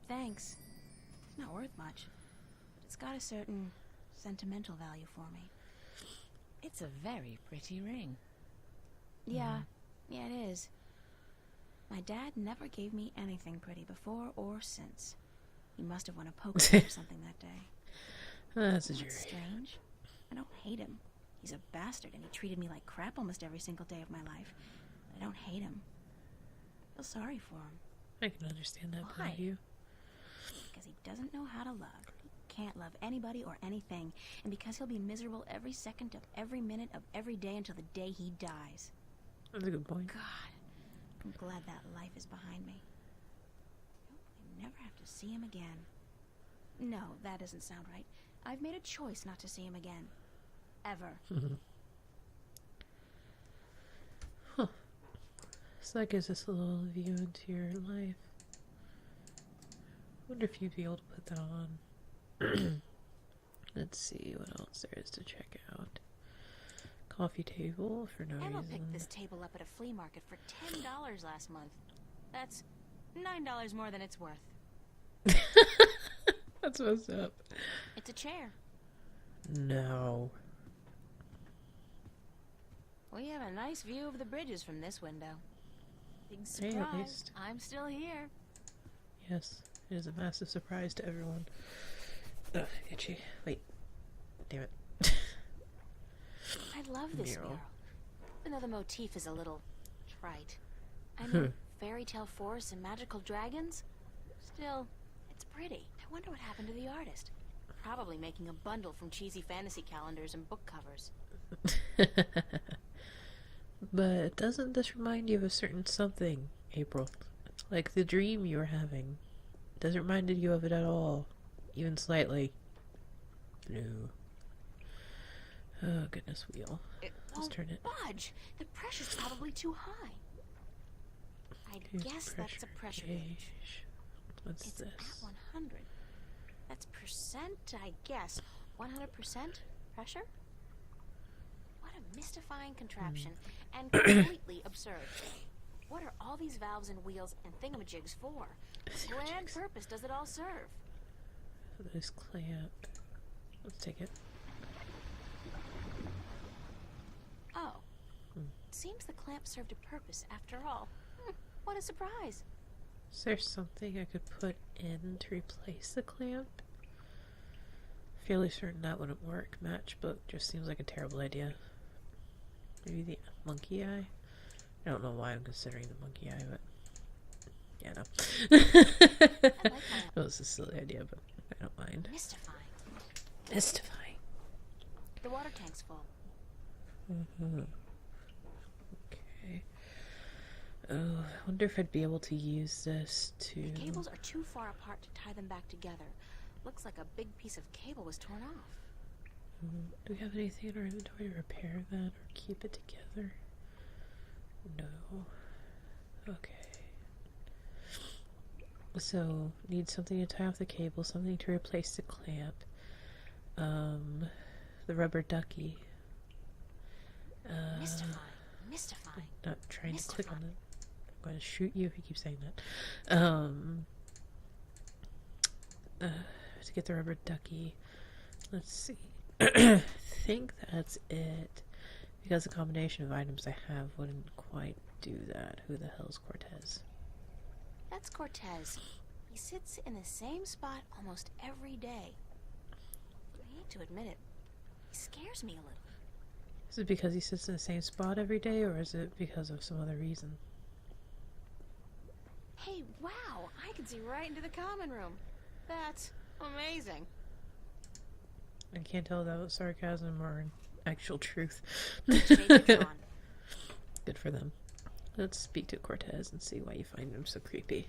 thanks. It's not worth much, but it's got a certain sentimental value for me. It's a very pretty ring. Yeah, it is. My dad never gave me anything pretty before or since. He must have won a poker game or something that day. That's a jury. What's strange? I don't hate him. He's a bastard, and he treated me like crap almost every single day of my life. But I don't hate him. I feel sorry for him. I can understand that point Why? of view. Because he doesn't know how to love. He can't love anybody or anything. And because he'll be miserable every second of every minute of every day until the day he dies. That's a good point. God, I'm glad that life is behind me. I hope I never have to see him again. No, that doesn't sound right. I've made a choice not to see him again. Ever. Huh. So that gives us a little view into your life. Wonder if you'd be able to put that on. Let's see what else there is to check out. Coffee table for no Emma reason. picked this table up at a flea market for $10 last month. That's $9 more than it's worth. That's what's up. It's a chair. No. We have a nice view of the bridges from this window. Big Hey, surprise. at least. I'm still here. Yes, it is a massive surprise to everyone. Ugh, itchy. Wait. Damn it. I love this Mural. mural. Even though the motif is a little trite. I mean, fairy tale forests and magical dragons? Still, it's pretty. I wonder what happened to the artist. Probably making a bundle from cheesy fantasy calendars and book covers. But doesn't this remind you of a certain something, April? Like the dream you were having. Does it remind you of it at all? Even slightly? No. Oh, goodness, wheel. It Let's won't turn it. budge. The pressure's probably too high. I guess that's a pressure gauge. What's It's this? at 100. That's percent, I guess. 100% pressure? What a mystifying contraption, and completely absurd. What are all these valves and wheels and thingamajigs for? What grand purpose does it all serve? This clamp. Let's take it. Oh. Seems the clamp served a purpose after all. What a surprise. Is there something I could put in to replace the clamp? Fairly certain that wouldn't work. Matchbook just seems like a terrible idea. Maybe the monkey eye? I don't know why I'm considering the monkey eye, but yeah, no. I like how It was a silly idea, but I don't mind. mystifying. Mystifying. The water tank's full. Okay. Oh, I wonder if I'd be able to use this to... The cables are too far apart to tie them back together. Looks like a big piece of cable was torn off. Do we have anything in our inventory to repair that or keep it together? No. Okay. So, need something to tie off the cable, something to replace the clamp. The rubber ducky. Mystifying. Not trying to click on it. I'm going to shoot you if you keep saying that. To get the rubber ducky. Let's see. I think that's it. Because the combination of items I have wouldn't quite do that. Who the hell's Cortez? That's Cortez. He sits in the same spot almost every day. I hate to admit it. He scares me a little. Is it because he sits in the same spot every day, or is it because of some other reason? Hey, wow! I can see right into the common room. That's amazing. I can't tell if that was sarcasm or actual truth. Shades are on. Good for them. Let's speak to Cortez and see why you find him so creepy.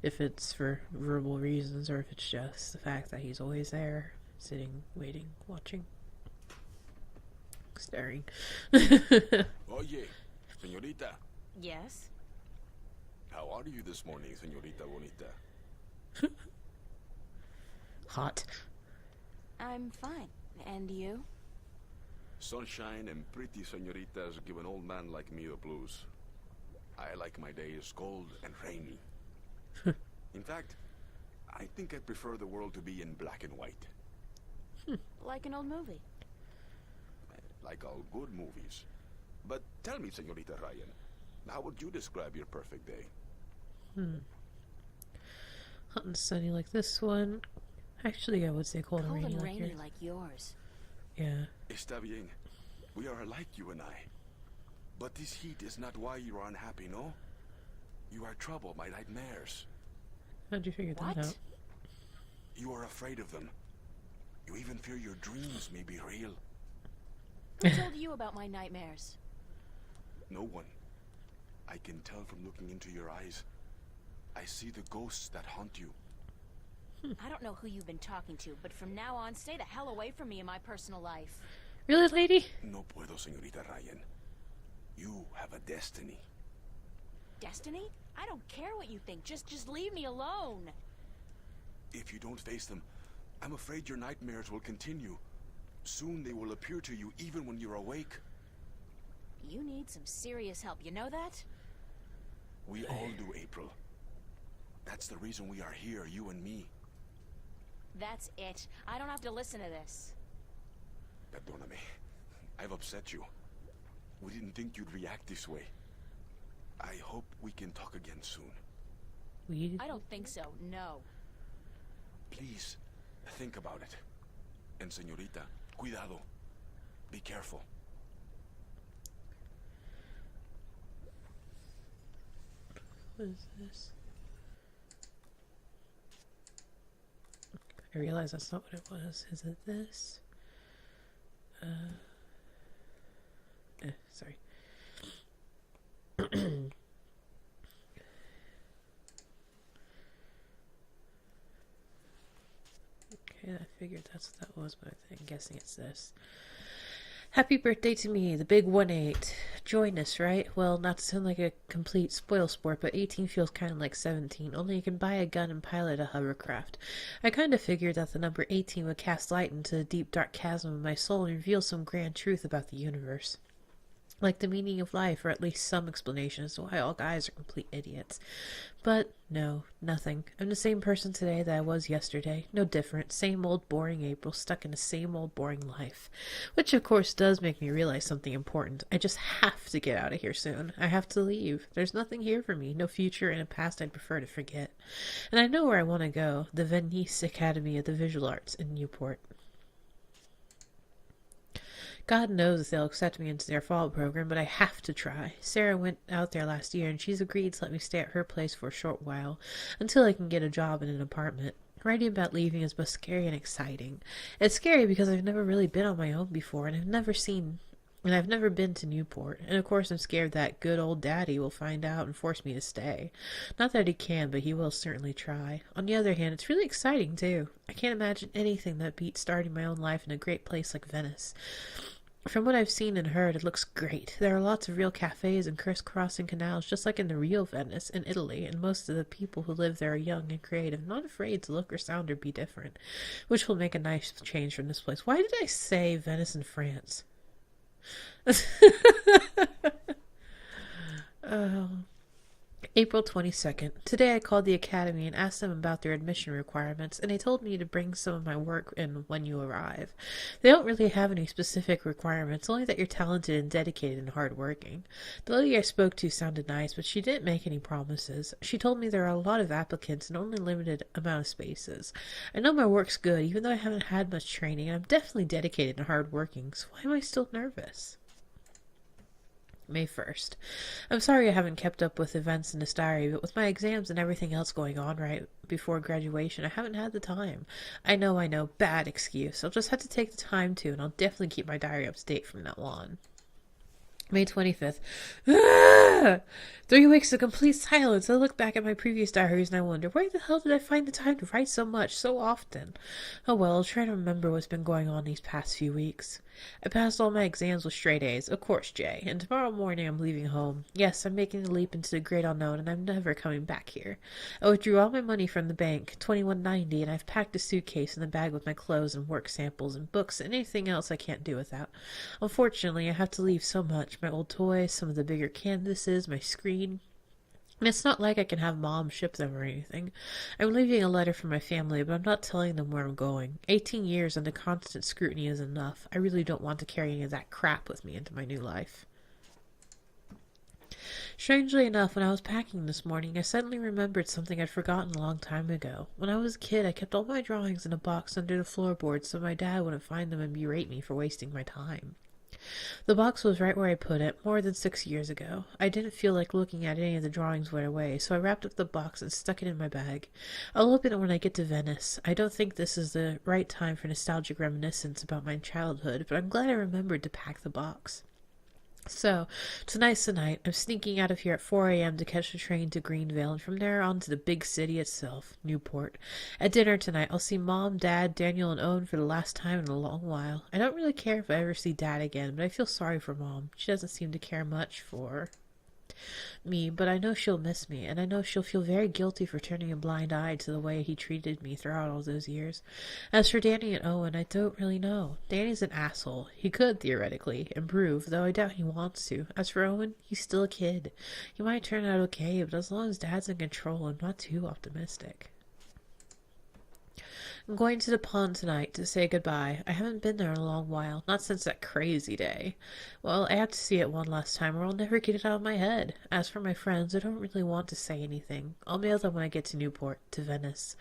If it's for verbal reasons or if it's just the fact that he's always there, sitting, waiting, watching, staring. Oye, señorita. Yes? How are you this morning, señorita bonita? Hot. I'm fine. And you? Sunshine and pretty señoritas give an old man like me the blues. I like my days cold and rainy. In fact, I think I prefer the world to be in black and white. Like an old movie. Like all good movies. But tell me, Senorita Ryan, how would you describe your perfect day? Hot and sunny like this one. Actually, I would say cold and Cold rainy and like rainy yours. like yours. Yeah. Está bien. We are alike, you and I. But this heat is not why you are unhappy, no? You are troubled by nightmares. How'd you figure What? that out? You are afraid of them. You even fear your dreams may be real. Who told you about my nightmares? No one. I can tell from looking into your eyes. I see the ghosts that haunt you. I don't know who you've been talking to, but from now on, stay the hell away from me in my personal life. Really, lady? No puedo, Señorita Ryan. You have a destiny. Destiny? I don't care what you think. Just leave me alone. If you don't face them, I'm afraid your nightmares will continue. Soon they will appear to you even when you're awake. You need some serious help, you know that? We all do, April. That's the reason we are here, you and me. That's it. I don't have to listen to this. Perdóname. I've upset you. We didn't think you'd react this way. I hope we can talk again soon. We? I don't think so, no. Please, think about it. And señorita, cuidado. Be careful. What is this? I realize that's not what it was. Is it this? Sorry. Okay, I figured that's what that was, but I'm guessing it's this. Happy birthday to me, the big 1-8. Join us, right? Well, not to sound like a complete spoil sport, but 18 feels kind of like 17, only you can buy a gun and pilot a hovercraft. I kind of figured that the number 18 would cast light into the deep dark chasm of my soul and reveal some grand truth about the universe. Like the meaning of life, or at least some explanation as to why all guys are complete idiots. But no, nothing. I'm the same person today that I was yesterday. No different. Same old boring April, stuck in the same old boring life. Which of course does make me realize something important. I just have to get out of here soon. I have to leave. There's nothing here for me. No future and a past I'd prefer to forget. And I know where I want to go. The Venice Academy of the Visual Arts in Newport. God knows if they'll accept me into their fall program, but I have to try. Sarah went out there last year, and she's agreed to let me stay at her place for a short while, until I can get a job in an apartment. Writing about leaving is both scary and exciting. It's scary because I've never really been on my own before, and I've never been to Newport. And of course I'm scared that good old daddy will find out and force me to stay. Not that he can, but he will certainly try. On the other hand, it's really exciting too. I can't imagine anything that beats starting my own life in a great place like Venice. From what I've seen and heard, it looks great. There are lots of real cafes and crisscrossing canals, just like in the real Venice in Italy, and most of the people who live there are young and creative, not afraid to look or sound or be different, which will make a nice change from this place. Why did I say Venice in France? April 22nd. Today I called the academy and asked them about their admission requirements, and they told me to bring some of my work in when you arrive. They don't really have any specific requirements, only that you're talented and dedicated and hardworking. The lady I spoke to sounded nice, but she didn't make any promises. She told me there are a lot of applicants and only limited amount of spaces. I know my work's good, even though I haven't had much training, and I'm definitely dedicated and hardworking, so why am I still nervous? May 1st. I'm sorry I haven't kept up with events in this diary, but with my exams and everything else going on right before graduation, I haven't had the time. I know, bad excuse. I'll just have to take the time to, and I'll definitely keep my diary up to date from now on. May 25th. 3 weeks of complete silence. I look back at my previous diaries and I wonder, where the hell did I find the time to write so much, so often? Oh well, I'll try to remember what's been going on these past few weeks. I passed all my exams with straight A's, of course, Jay, and tomorrow morning I'm leaving home. Yes, I'm making the leap into the great unknown, and I'm never coming back here. I withdrew all my money from the bank, $21.90, and I've packed a suitcase in the bag with my clothes and work samples and books and anything else I can't do without. Unfortunately, I have to leave so much. My old toys, some of the bigger canvases, my screen. It's not like I can have Mom ship them or anything. I'm leaving a letter for my family, but I'm not telling them where I'm going. 18 years under constant scrutiny is enough. I really don't want to carry any of that crap with me into my new life. Strangely enough, when I was packing this morning, I suddenly remembered something I'd forgotten a long time ago. When I was a kid, I kept all my drawings in a box under the floorboard so my dad wouldn't find them and berate me for wasting my time. The box was right where I put it, more than 6 years ago. I didn't feel like looking at any of the drawings right away, so I wrapped up the box and stuck it in my bag. I'll open it when I get to Venice. I don't think this is the right time for nostalgic reminiscence about my childhood, but I'm glad I remembered to pack the box. So, tonight's the night. I'm sneaking out of here at 4 a.m. to catch the train to Greenville, and from there on to the big city itself, Newport. At dinner tonight, I'll see Mom, Dad, Daniel, and Owen for the last time in a long while. I don't really care if I ever see Dad again, but I feel sorry for Mom. She doesn't seem to care much for me, but I know she'll miss me, and I know she'll feel very guilty for turning a blind eye to the way he treated me throughout all those years. As for Danny and Owen, I don't really know. Danny's an asshole. He could, theoretically, improve, though I doubt he wants to. As for Owen, he's still a kid. He might turn out okay, but as long as Dad's in control, I'm not too optimistic. I'm going to the pond tonight to say goodbye. I haven't been there in a long while, not since that crazy day. Well, I have to see it one last time or I'll never get it out of my head. As for my friends, I don't really want to say anything. I'll mail them when I get to Newport, to Venice.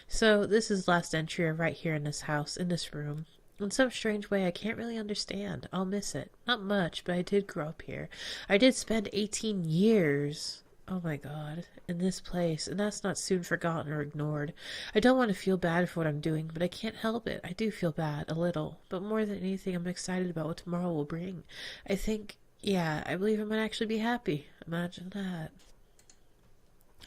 So, this is last entry right here in this house, in this room. In some strange way I can't really understand. I'll miss it. Not much, but I did grow up here. I did spend 18 years... Oh my god, in this place, and that's not soon forgotten or ignored. I don't want to feel bad for what I'm doing, but I can't help it. I do feel bad, a little. But more than anything, I'm excited about what tomorrow will bring. I believe I might actually be happy. Imagine that.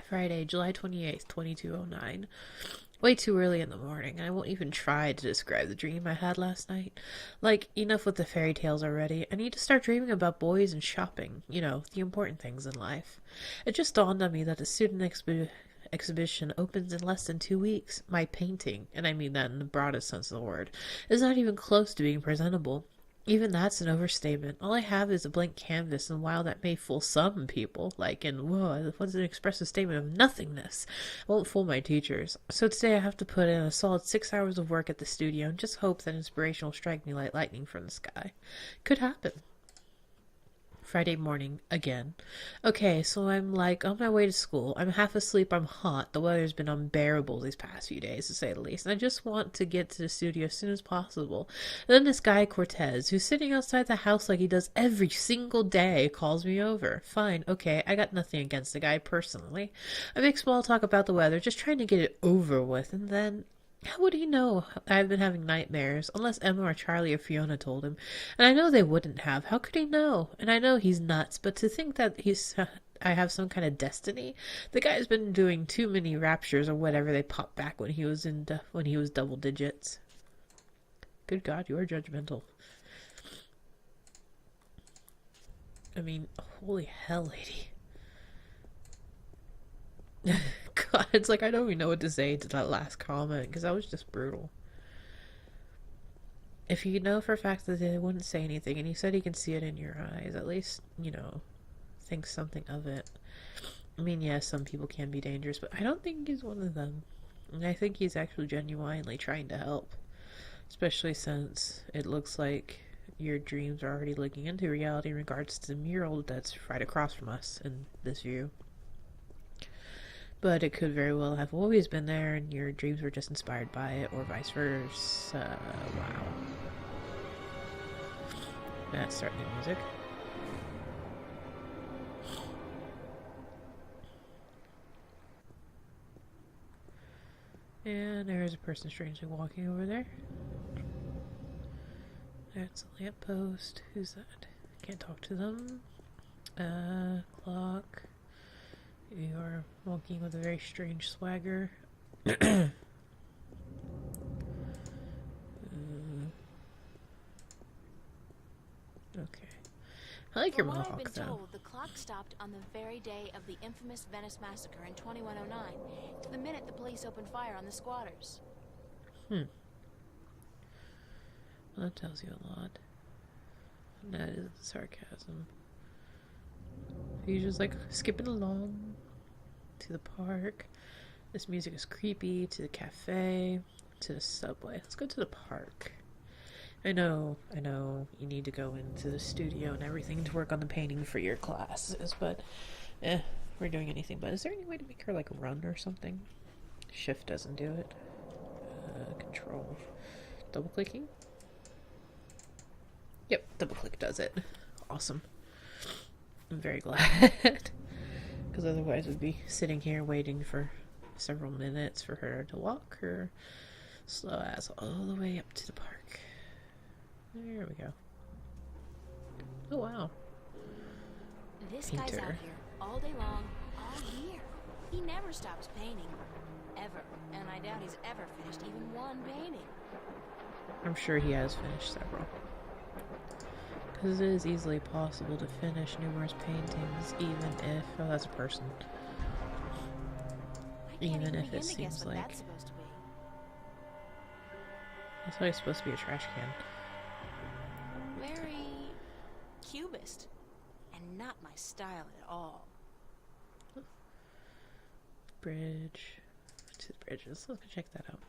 Friday, July 28th, 2209. Way too early in the morning. I won't even try to describe the dream I had last night. Like, enough with the fairy tales already. I need to start dreaming about boys and shopping. You know, the important things in life. It just dawned on me that the student exhibition opens in less than 2 weeks. My painting, and I mean that in the broadest sense of the word, is not even close to being presentable. Even that's an overstatement. All I have is a blank canvas, and while that may fool some people, whoa, what's an expressive statement of nothingness, it won't fool my teachers. So today I have to put in a solid 6 hours of work at the studio and just hope that inspiration will strike me like lightning from the sky. Could happen. Friday morning, again. Okay, so I'm on my way to school. I'm half asleep, I'm hot. The weather's been unbearable these past few days, to say the least. And I just want to get to the studio as soon as possible. And then this guy, Cortez, who's sitting outside the house like he does every single day, calls me over. Fine, okay, I got nothing against the guy personally. I make small talk about the weather, just trying to get it over with, and then... How would he know I've been having nightmares, unless Emma or Charlie or Fiona told him? And I know they wouldn't have. How could he know? And I know he's nuts, but to think that I have some kind of destiny? The guy's been doing too many raptures or whatever they popped back when he was double digits. Good God, you are judgmental. I mean, holy hell, lady. God, it's like I don't even know what to say to that last comment, because that was just brutal. If you know for a fact that they wouldn't say anything, and he said he can see it in your eyes, at least, think something of it. I mean, yes, some people can be dangerous, but I don't think he's one of them. And I think he's actually genuinely trying to help. Especially since it looks like your dreams are already looking into reality in regards to the mural that's right across from us in this view. But it could very well have always been there and your dreams were just inspired by it, or vice versa. Wow. That's starting the music. And there's a person strangely walking over there. That's a lamppost. Who's that? Can't talk to them. Clock. You are walking with a very strange swagger. Okay. I like your mohawk, though. From what I've been told, the clock stopped on the very day of the infamous Venice massacre in 2109, to the minute the police opened fire on the squatters. Well, that tells you a lot. That is sarcasm. He's just like skipping along. to the park. This music is creepy. To the cafe. To the subway. Let's go to the park. I know, you need to go into the studio and everything to work on the painting for your classes, but we're doing anything. But is there any way to make her, like, run or something? Shift doesn't do it. Control. Double clicking? Yep, double click does it. Awesome. I'm very glad. Because otherwise we'd be sitting here waiting for several minutes for her to walk her slow ass all the way up to the park. There we go. Oh wow. This guy's out here all day long, all year. He never stops painting. Ever. And I doubt he's ever finished even one painting. I'm sure he has finished several. Because it is easily possible to finish numerous paintings, even if... Oh, that's a person. Even if it seems like... That's supposed to be. I thought it was supposed to be a trash can. Very cubist. And not my style at all. Bridge. To the bridge. Let's go check that out.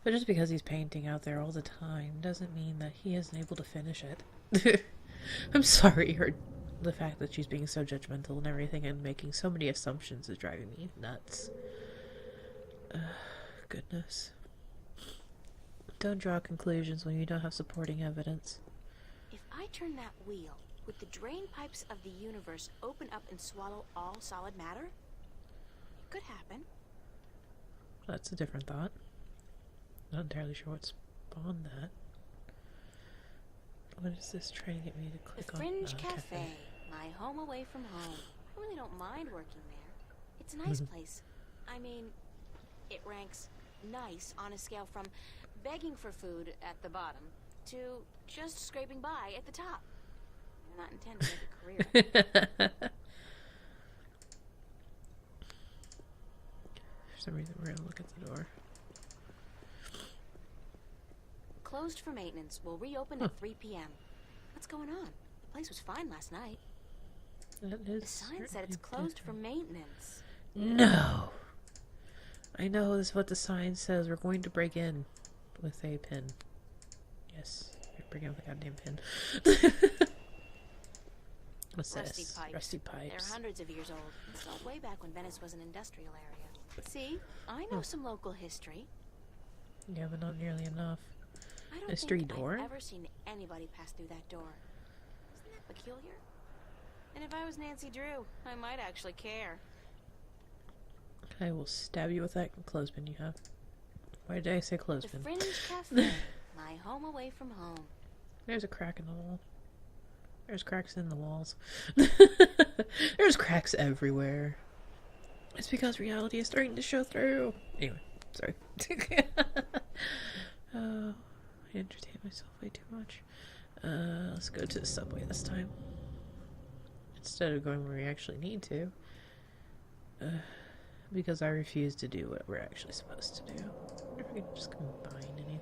But just because he's painting out there all the time doesn't mean that he isn't able to finish it. I'm sorry, the fact that she's being so judgmental and everything and making so many assumptions is driving me nuts. Goodness. Don't draw conclusions when you don't have supporting evidence. If I turn that wheel, would the drain pipes of the universe open up and swallow all solid matter? It could happen. That's a different thought. Not entirely sure what spawned that. What is this trying to get me to click The on? Fringe Cafe, my home away from home. I really don't mind working there. It's a nice place. I mean, it ranks nice on a scale from begging for food at the bottom to just scraping by at the top. I'm not intending to make a career. For some reason, we're gonna look at the door. Closed for maintenance. Will reopen at 3 p.m. What's going on? The place was fine last night. That is The sign said it's closed for maintenance. No. I know this is what the sign says. We're going to break in with a pin. Yes, we're breaking in with a goddamn pin. What's Rusty this? pipes. Rusty pipes. They're hundreds of years old. Installed way back when Venice was an industrial area. See, I know some local history. Yeah, but not nearly enough. I don't Mystery think door? I've ever seen anybody pass through that door. Isn't that peculiar? And if I was Nancy Drew, I might actually care. I will stab you with that clothespin you have. Why did I say The clothespin? Fringe Cafe, my home away from home. There's a crack in the wall. There's cracks in the walls. There's cracks everywhere. It's because reality is starting to show through. Anyway, sorry. I entertain myself way too much. Let's go to the subway this time. Instead of going where we actually need to. Because I refuse to do what we're actually supposed to do. I wonder if we can just combine anything.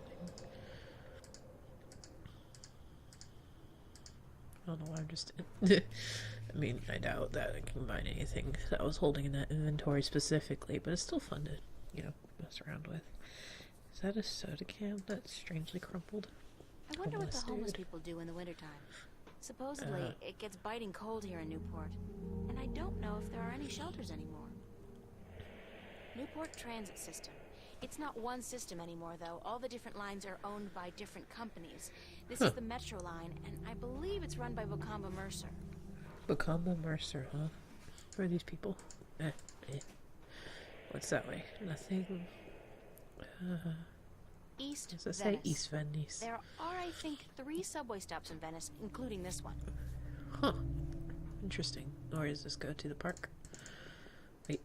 I don't know why I'm just... I mean, I doubt that I can combine anything that I was holding in that inventory specifically, but it's still fun to, you know, mess around with. Is that a soda can that's strangely crumpled? I wonder what the Almost, homeless dude. people do in the wintertime. Supposedly, it gets biting cold here in Newport. And I don't know if there are any shelters anymore. Newport Transit System. It's not one system anymore, though. All the different lines are owned by different companies. This is the Metro line, and I believe it's run by Bocamba Mercer. Bocamba Mercer, huh? Who are these people? What's that way? Nothing. East Does it say Venice. East Venice? There are, I think, 3 subway stops in Venice, including this one. Huh. Interesting. Or does this go to the park? Wait.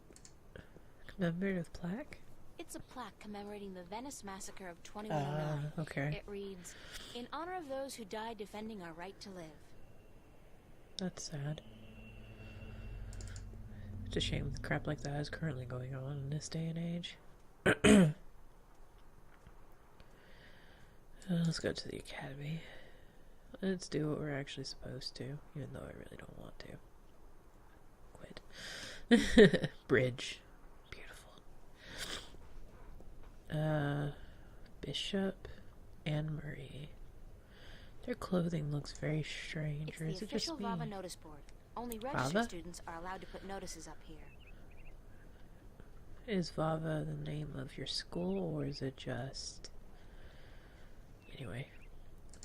Commemorative plaque? It's a plaque commemorating the Venice massacre of 2109. Okay. It reads, "In honor of those who died defending our right to live." That's sad. It's a shame crap like that is currently going on in this day and age. Let's go to the academy. Let's do what we're actually supposed to, even though I really don't want to. Quit. Bridge. Beautiful. Bishop and Murray. Their clothing looks very strange, It's or the is it just official me? Vava notice board. Only registered Vava? students are allowed to put notices up here. Is Vava the name of your school, or is it just... Anyway.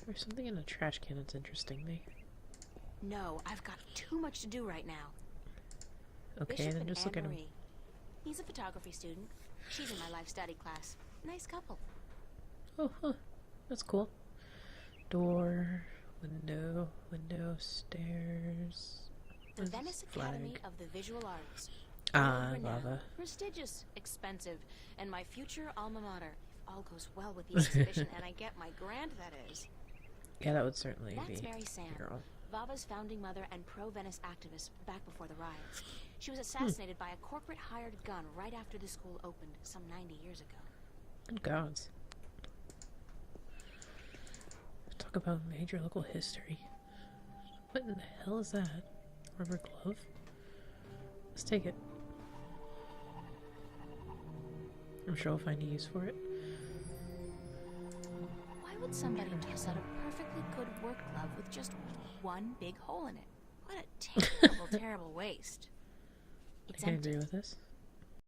There's something in the trash can that's interesting me. No, I've got too much to do right now. Okay, Bishop then and just look at him. Anne-Marie. He's a photography student. She's in my life study class. Nice couple. Oh, huh. That's cool. Door, window, stairs. The What's Venice this Academy flag? of the Visual Arts. Ah, World-renowned, Vava. prestigious, expensive, and my future alma mater. If all goes well with the exhibition and I get my grant, that is. Yeah, that would certainly That's be Mary Sam, girl. Vava's founding mother and pro-Venice activist back before the riots. She was assassinated by a corporate hired gun right after the school opened some 90 years ago. Good gods. Talk about major local history. What in the hell is that? Rubber glove? Let's take it. I'm sure we'll find a use for it. Why would somebody toss out a perfectly good work glove with just one big hole in it? What a terrible, terrible waste. I It's can empty. agree with this.